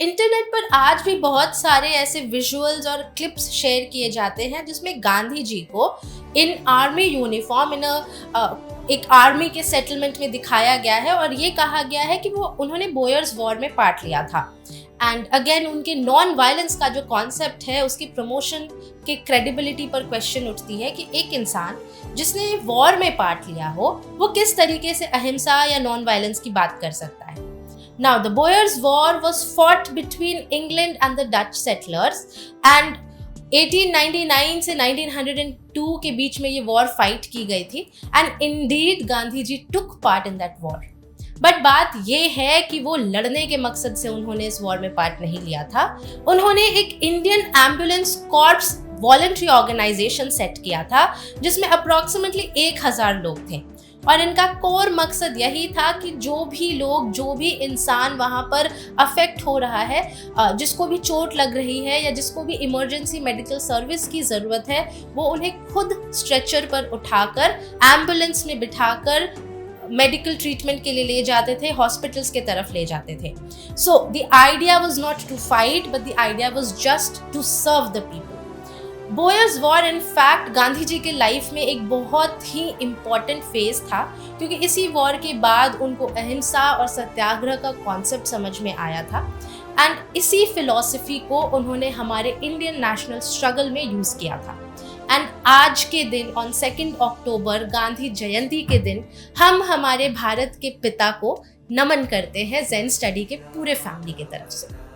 Internet पर आज भी बहुत सारे ऐसे विजुअल्स और क्लिप्स शेयर किए जाते हैं जिसमें गांधी जी को इन आर्मी यूनिफॉर्म एक आर्मी के सेटलमेंट में दिखाया गया है और ये कहा गया है कि वो उन्होंने बोयर्स वॉर में पार्ट लिया था। एंड अगेन उनके नॉन वायलेंस का जो कॉन्सेप्ट है उसकी प्रमोशन के क्रेडिबिलिटी पर क्वेश्चन उठती है कि एक इंसान जिसने वॉर में पार्ट लिया हो वो किस तरीके से अहिंसा या नॉन वायलेंस की बात कर सकता है। Now, the Boers War was fought between England and the Dutch settlers and 1899 से 1902 के बीच में ये वॉर फाइट की गई थी and indeed Gandhi ji took part in that war. But बात ये है कि वो लड़ने के मकसद से उन्होंने इस वॉर में पार्ट नहीं लिया था। उन्होंने एक Indian ambulance corps voluntary organisation set किया था जिसमें अप्रॉक्सीमेटली 1000 लोग थे और इनका कोर मकसद यही था कि जो भी इंसान वहाँ पर अफेक्ट हो रहा है, जिसको भी चोट लग रही है या जिसको भी इमरजेंसी मेडिकल सर्विस की ज़रूरत है, वो उन्हें खुद स्ट्रेचर पर उठाकर एम्बुलेंस में बिठाकर मेडिकल ट्रीटमेंट के लिए ले जाते थे, हॉस्पिटल्स के तरफ ले जाते थे। So the idea was not to fight but the idea was just to serve the people. Boers war in fact Gandhi ji के लाइफ में एक बहुत ही इम्पॉर्टेंट फेज था क्योंकि इसी वॉर के बाद उनको अहिंसा और सत्याग्रह का कॉन्सेप्ट समझ में आया था एंड इसी फिलॉसफी को उन्होंने हमारे इंडियन नेशनल स्ट्रगल में यूज़ किया था। एंड आज के दिन ऑन 2 अक्टूबर गांधी जयंती के दिन हम हमारे भारत के पिता को नमन करते हैं ज़ेन स्टडी के पूरे फैमिली की तरफ से।